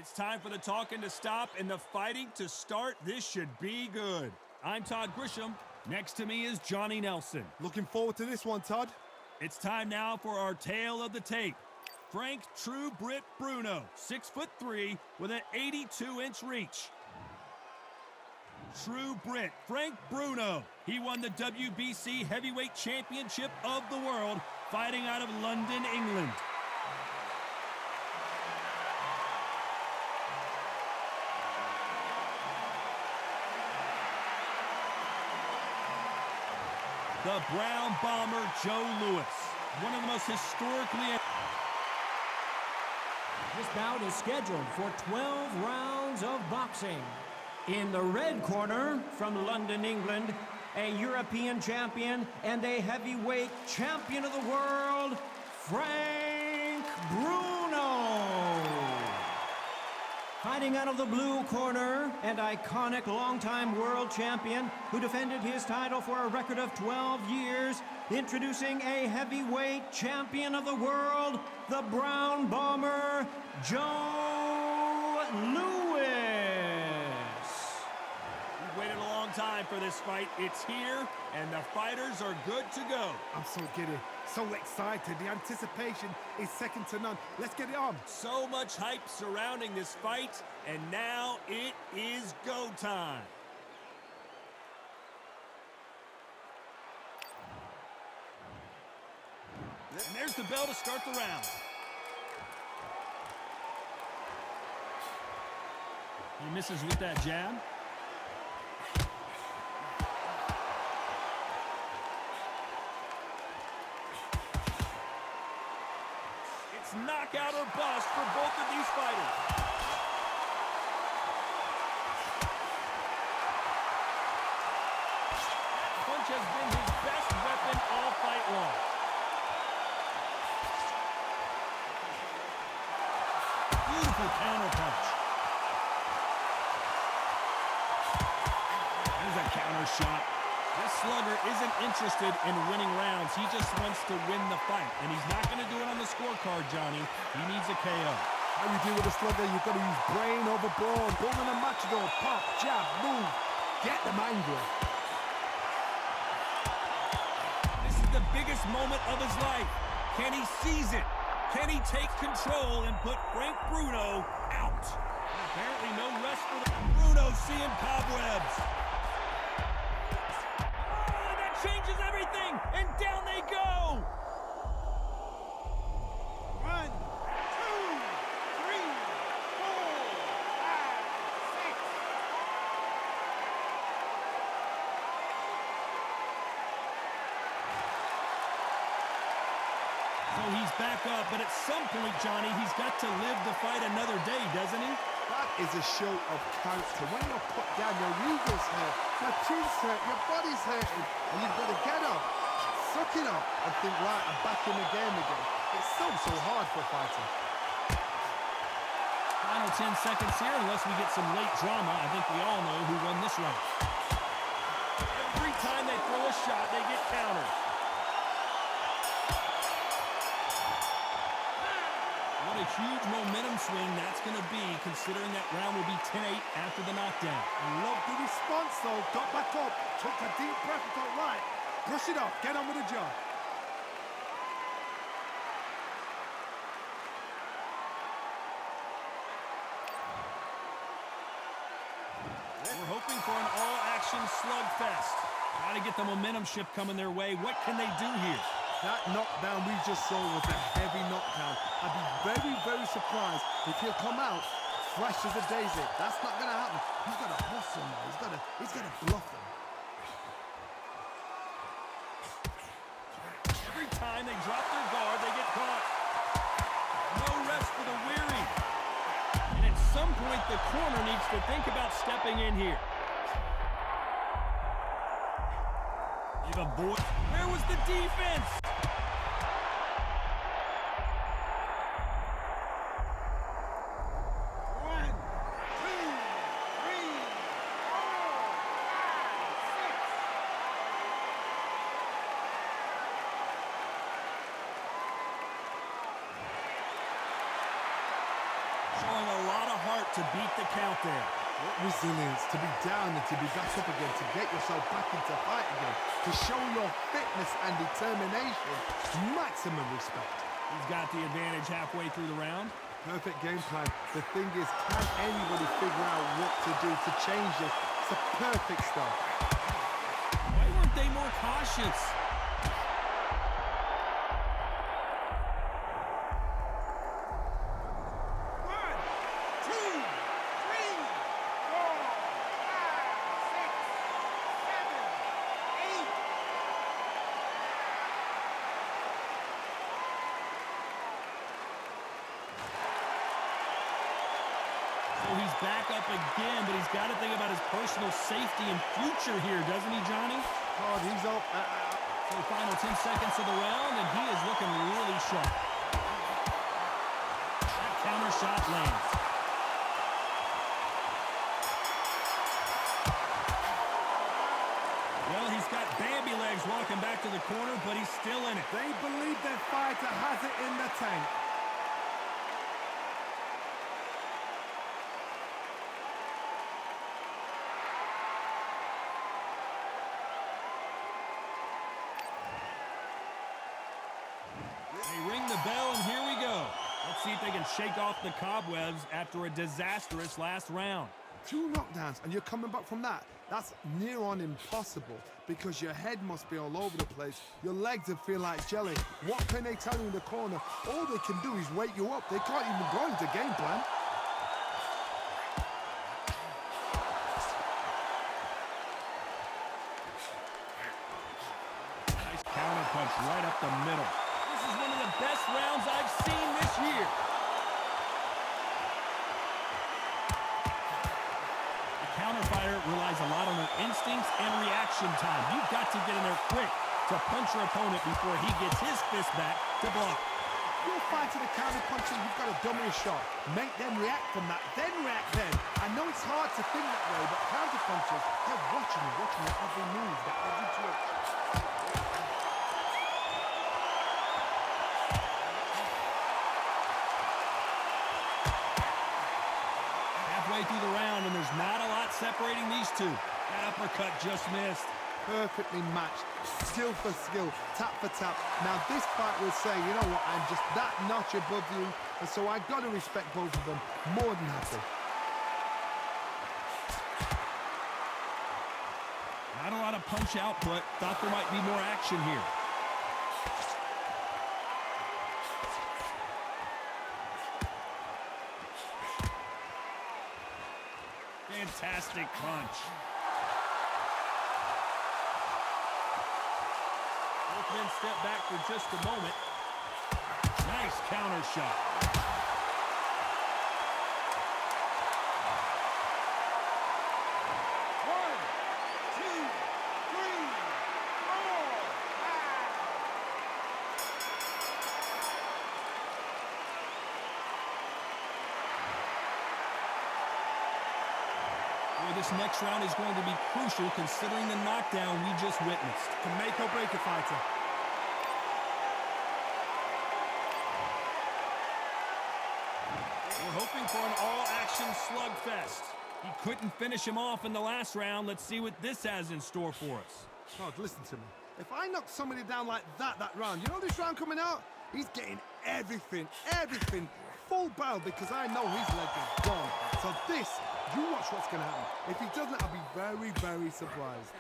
It's time for the talking to stop and the fighting to start. This should be good. I'm Todd Grisham. Next to me is Johnny Nelson. Looking forward to this one, Todd. It's time now for our tale of the tape. Frank True Brit Bruno, 6'3", with an 82-inch reach. True Brit Frank Bruno. He won the WBC Heavyweight Championship of the World, fighting out of London, England. The Brown Bomber Joe Louis, one of the most historically... This bout is scheduled for 12 rounds of boxing. In the red corner, from London, England, a European champion and a heavyweight champion of the world, Frank Bruno. Fighting out of the blue corner, an iconic longtime world champion who defended his title for a record of 12 years, introducing a heavyweight champion of the world, the Brown Bomber, Joe Louis. We've waited a long time for this fight. It's here, and the fighters are good to go. I'm so giddy, so excited. The anticipation is second to none. Let's get it on. So much hype surrounding this fight, and now it is go time. And there's the bell to start the round. He misses with that jab. It's knockout or bust for both of these fighters. Punch has been his best weapon all fight long. Beautiful counter punch. There's a counter shot. This slugger isn't interested in winning rounds. He just wants to win the fight. And he's not going to do it on the scorecard, Johnny. He needs a KO. How you do with a slugger, you've got to use brain over brawn. Building a matador, pop, jab, move. Get them angry. This is the biggest moment of his life. Can he seize it? Can he take control and put Frank Bruno out? And apparently no rest for the... Bruno seeing cobwebs. Oh, that changes everything! And down they go! 1, 2, 3, 4, 5, 6. So he's back up, but at some point, Johnny, he's got to live to fight another day, doesn't he? That is a show of character. When you're put down, your ego's hurt, your chin's hurt, your body's hurting, and you've got to get up, suck it up, and think, right, I'm back in the game again. It's so hard for a fighter. Final 10 seconds here, unless we get some late drama. I think we all know who won this round. Every time they throw a shot, they get countered. What a huge momentum swing that's going to be, considering that round will be 10-8 after the knockdown. I love the response, though. Got back up, took a deep breath and thought, right, brush it off, get on with the job. We're hoping for an all-action slugfest. Trying to get the momentum shift coming their way. What can they do here? That knockdown we just saw was a heavy knockdown. I'd be very, very surprised if he'll come out fresh as a daisy. That's not going to happen. He's got to hustle now. He's got to bluff him. Every time they drop their guard, they get caught. No rest for the weary. And at some point, the corner needs to think about stepping in here. Even boy, where was the defense? Showing a lot of heart to beat the count there. What resilience to be down and to be back up again, to get yourself back into fight again, to show your fitness and determination. Maximum respect. He's got the advantage halfway through the round. Perfect game plan. The thing is, can anybody figure out what to do to change this? It's a perfect start. Why weren't they more cautious? He's back up again, but he's got to think about his personal safety and future here, doesn't he, Johnny? Oh, he's up. So the final 10 seconds of the round, and he is looking really sharp. That counter shot lands. Well, he's got Bambi legs walking back to the corner, but he's still in it. They believe their fighter has it in the tank. They ring the bell, and here we go. Let's see if they can shake off the cobwebs after a disastrous last round. 2 knockdowns, and you're coming back from that. That's near on impossible because your head must be all over the place. Your legs will feel like jelly. What can they tell you in the corner? All they can do is wake you up. They can't even go into game plan. Nice counter punch right up the middle. This is one of the best rounds I've seen this year. The counter fighter relies a lot on her instincts and reaction time. You've got to get in there quick to punch your opponent before he gets his fist back to block. You're fighting a counter puncher, you've got to dummy a shot. Make them react from that, then react then. I know it's hard to think that way, but counter punchers, they're watching your every move, their every twitch. Through the round, and there's not a lot separating these two. That uppercut just missed. Perfectly matched, skill for skill, tap for tap. Now this fight will say, you know what, I'm just that notch above you, and so I got to respect both of them more than happy. Not a lot of punch output. Thought there might be more action here. Fantastic punch. Both men step back for just a moment. Nice counter shot. One, two, three, four, five. This next round is going to be crucial considering the knockdown we just witnessed. To make or break a fighter. We're hoping for an all-action slugfest. He couldn't finish him off in the last round. Let's see what this has in store for us. God, listen to me. If I knock somebody down like that round, you know this round coming out? He's getting everything, full barrel because I know his leg is gone. So this, you watch what's going to happen. If he doesn't, I'll be very, very surprised.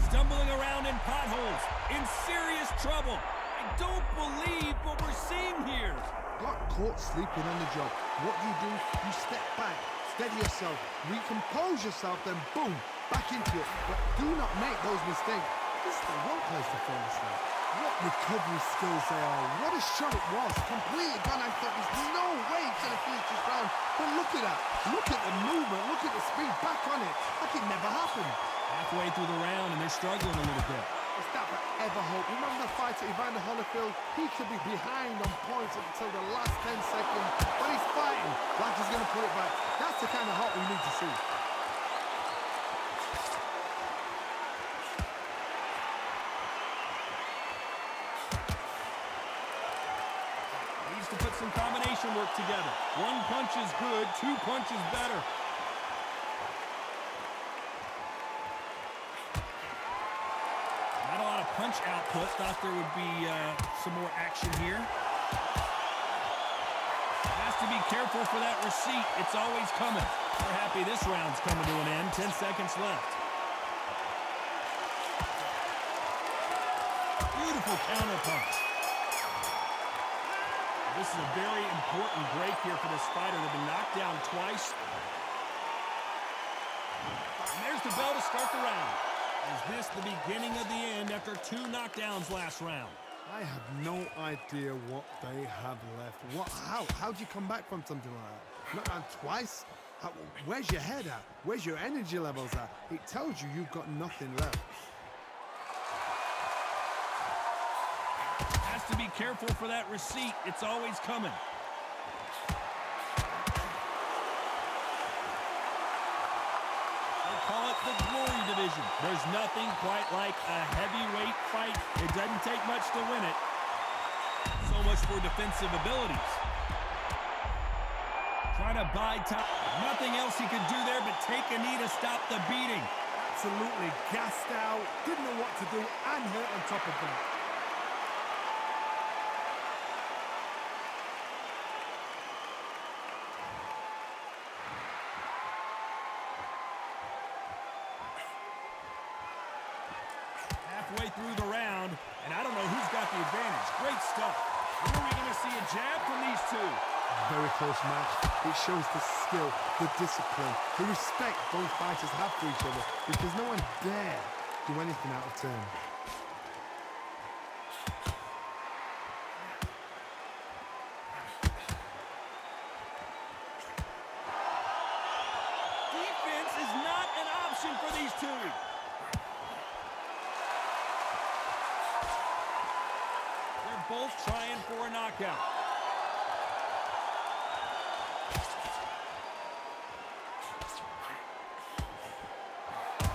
Stumbling around in potholes, in serious trouble. I don't believe what we're seeing here. Got caught sleeping on the job. What do? You step back, steady yourself, recompose yourself, then boom, back into it. But do not make those mistakes. This is the wrong place to fall asleep. What recovery skills they are. What a shot it was. Completely gone. I thought there's no way he's going to finish this round. But look at that. Look at the movement. Look at the speed. Back on it. Like it never happened. Halfway through the round, and they're struggling a little bit. It's that for never hope. Remember the fight at Evander Holyfield? He could be behind on points until the last 10 seconds, but he's fighting like he's going to put it back. That's the kind of hope we need to see. Needs to put some combination work together. One punch is good, two punches better. Not a lot of punch output. Thought there would be some more action here. Has to be careful for that receipt. It's always coming. We're happy this round's coming to an end. 10 seconds left. Beautiful counter punch. This is a very important break here for this fighter. They've been knocked down twice. And there's the bell to start the round. Is this the beginning of the end after 2 knockdowns last round? I have no idea what they have left. How do you come back from something like that? Knocked down twice? Where's your head at? Where's your energy levels at? It tells you you've got nothing left. Has to be careful for that receipt. It's always coming. Call it the glory division. There's nothing quite like a heavyweight fight. It doesn't take much to win it. So much for defensive abilities. Trying to buy time. Nothing else he could do there but take a knee to stop the beating. Absolutely gassed out, didn't know what to do, and hurt on top of that. Halfway through the round, and I don't know who's got the advantage. Great stuff. When are we going to see a jab from these two? Very close match. It shows the skill, the discipline, the respect both fighters have for each other, because no one dare do anything out of turn. Defense is not an option for these two. They're both trying for a knockout.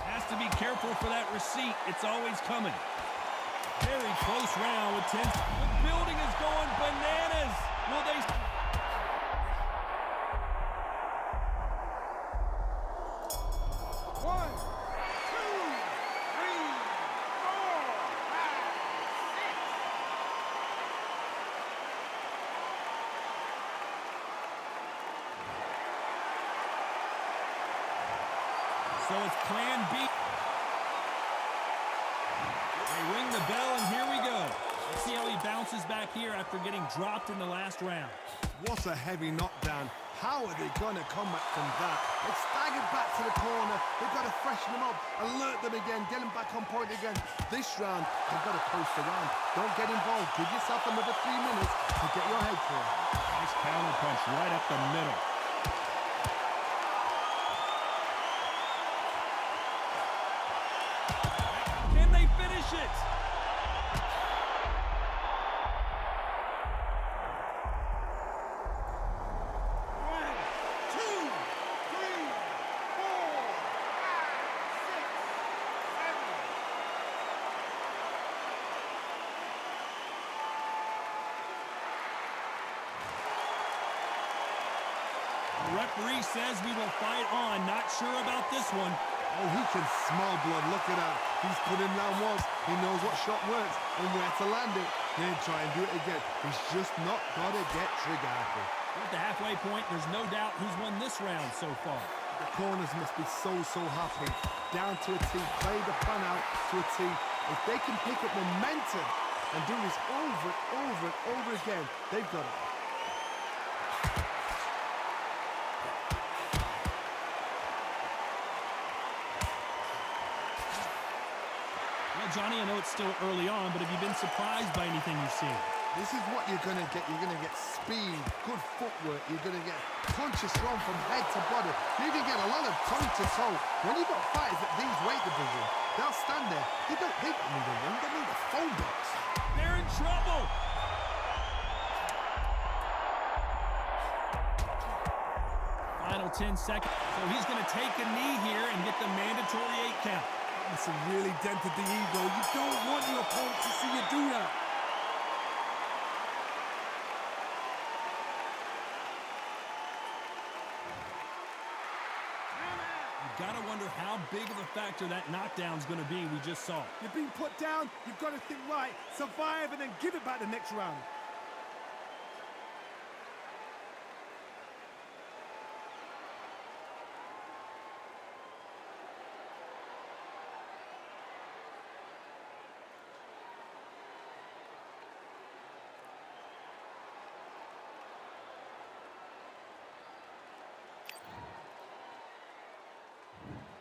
Has to be careful for that receipt. It's always coming. Very close round with 10. The building is going bananas. Will they... So it's plan B. They ring the bell, and here we go. Let's see how he bounces back here after getting dropped in the last round. What a heavy knockdown. How are they going to come back from that? They've staggered back to the corner. They've got to freshen them up, alert them again, get them back on point again. This round, they've got to post around. Don't get involved. Give yourself another 3 minutes to get your head clear. Nice counter punch right up the middle. Can they finish it? The referee says we will fight on. Not sure about this one. Oh, he can smell blood. Look at that. He's put him down once. He knows what shot works and where to land it. Then try and do it again. He's just not got to get trigger happy. At the halfway point, there's no doubt who's won this round so far. The corners must be so happy. Down to a T. Play the plan out to a T. If they can pick up momentum and do this over and over and over again, they've got it. Johnny, I know it's still early on, but have you been surprised by anything you've seen? This is what you're going to get. You're going to get speed, good footwork. You're going to get punches thrown from head to body. You're going to get a lot of tongue to toe. When you've got fighters at these weight divisions, they'll stand there. They don't need a ring, they need a phone box. They're in trouble. Final 10 seconds. So he's going to take a knee here and get the mandatory 8 count. That's really dented the ego. You don't want your opponent to see you do that. You gotta wonder how big of a factor that knockdown's gonna be we just saw. You're being put down, you've got to think right, survive and then give it back the next round.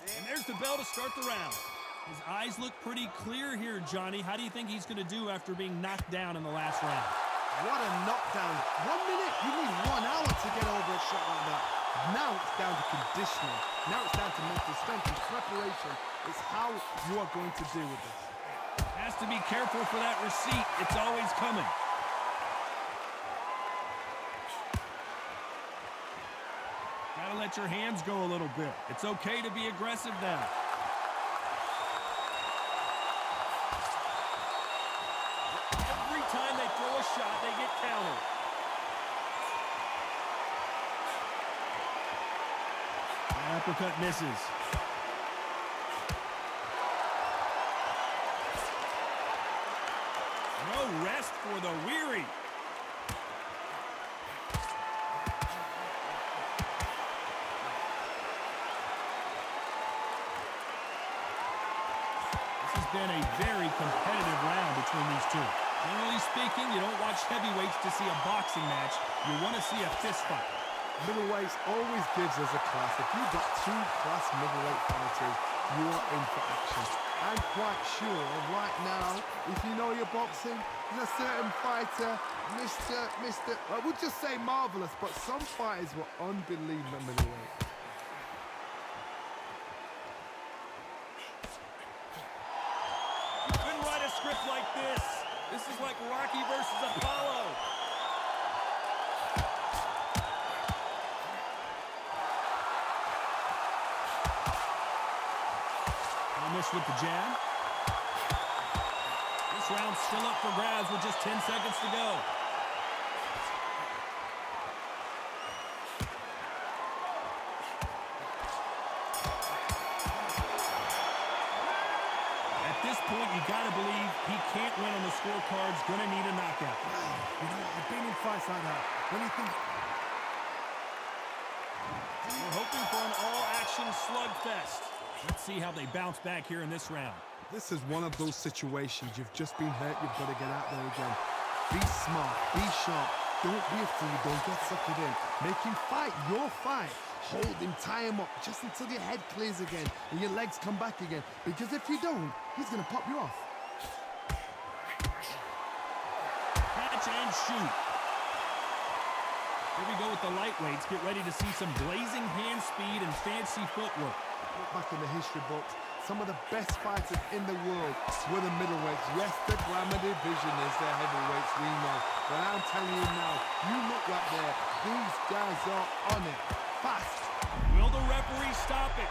And there's the bell to start the round. His eyes look pretty clear here, Johnny. How do you think he's going to do after being knocked down in the last round? What a knockdown. 1 minute, you need 1 hour to get over a shot like that. Now it's down to conditioning. Now it's down to mental strength and preparation. It's how you are going to deal with this. Has to be careful for that receipt. It's always coming. Gotta let your hands go a little bit. It's okay to be aggressive now. Every time they throw a shot, they get countered. That uppercut misses. No rest for the weary. Been a very competitive round between these two. Generally speaking, you don't watch heavyweights to see a boxing match. You want to see a fist fight. Middleweights always gives us a class. If you've got 2 class middleweight fighters, you are in for action. I'm quite sure right now, if you know your boxing, there's a certain fighter, Mr. I would just say marvelous, but some fighters were unbelievable middleweight. Script like this. This is like Rocky versus Apollo. Almost with the jab. This round's still up for grabs with just 10 seconds to go. You gotta believe he can't win on the scorecards, gonna need a knockout. You know, I've been in fights like that. When you think... We're hoping for an all-action slugfest. Let's see how they bounce back here in this round. This is one of those situations. You've just been hurt, you've got to get out there again. Be smart, be sharp. Don't be a fool, don't get suckered in. Make him fight your fight. Hold him, tie him up, just until your head clears again and your legs come back again. Because if you don't, he's going to pop you off. Catch and shoot. Here we go with the lightweights. Get ready to see some blazing hand speed and fancy footwork. Look back in the history books. Some of the best fighters in the world were the middleweights. Yes, the glamour division is the heavyweights, we know. But I'm telling you now, you look right there, these guys are on it. Fast. Will the referee stop it?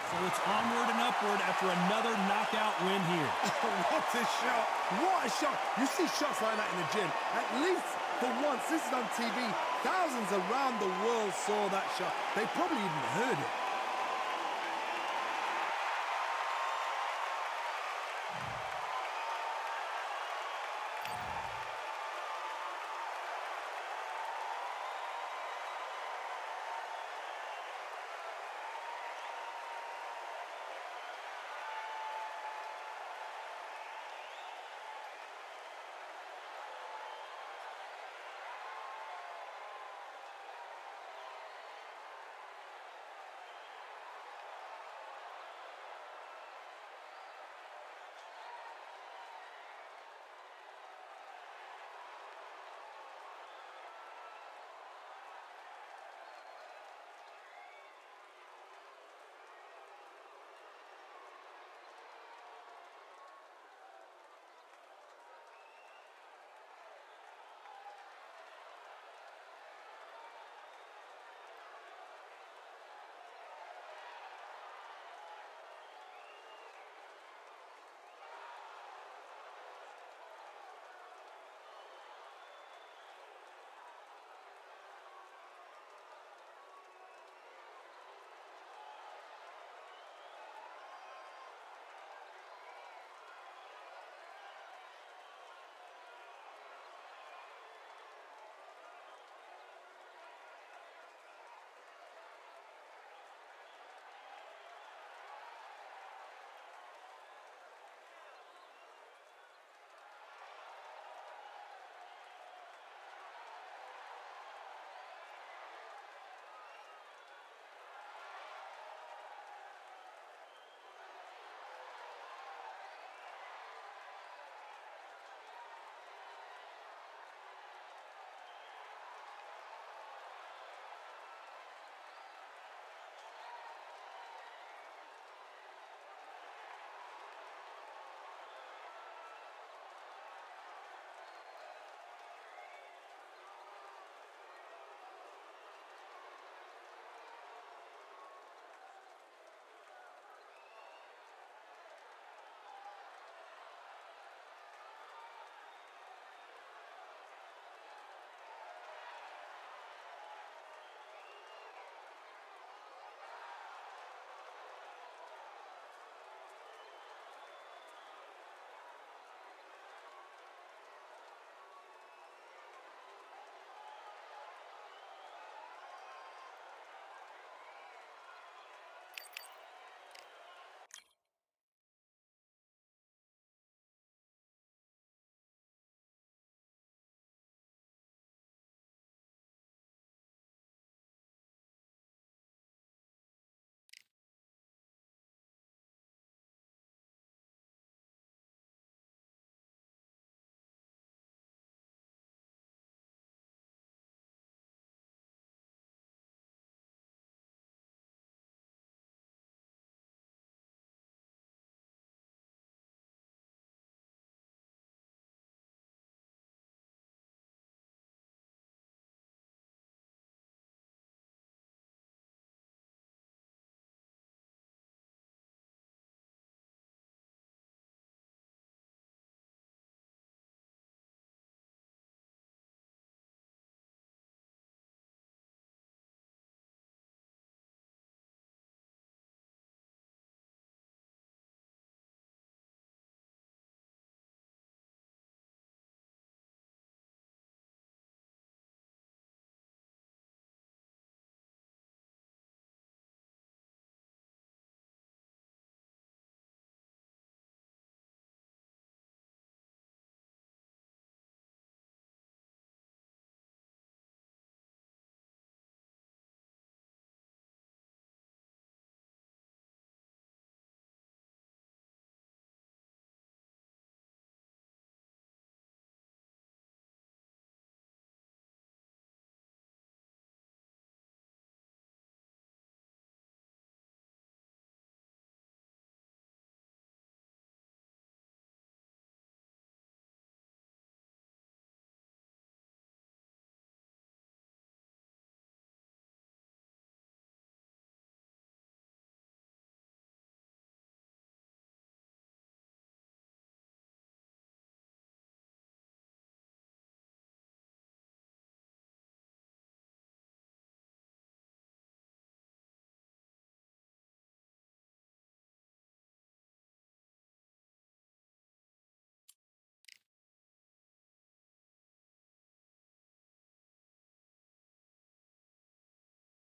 So it's onward and upward after another knockout win here. What a shot! What a shot! You see shots like that in the gym. At least for once, this is on TV. Thousands around the world saw that shot. They probably even heard it.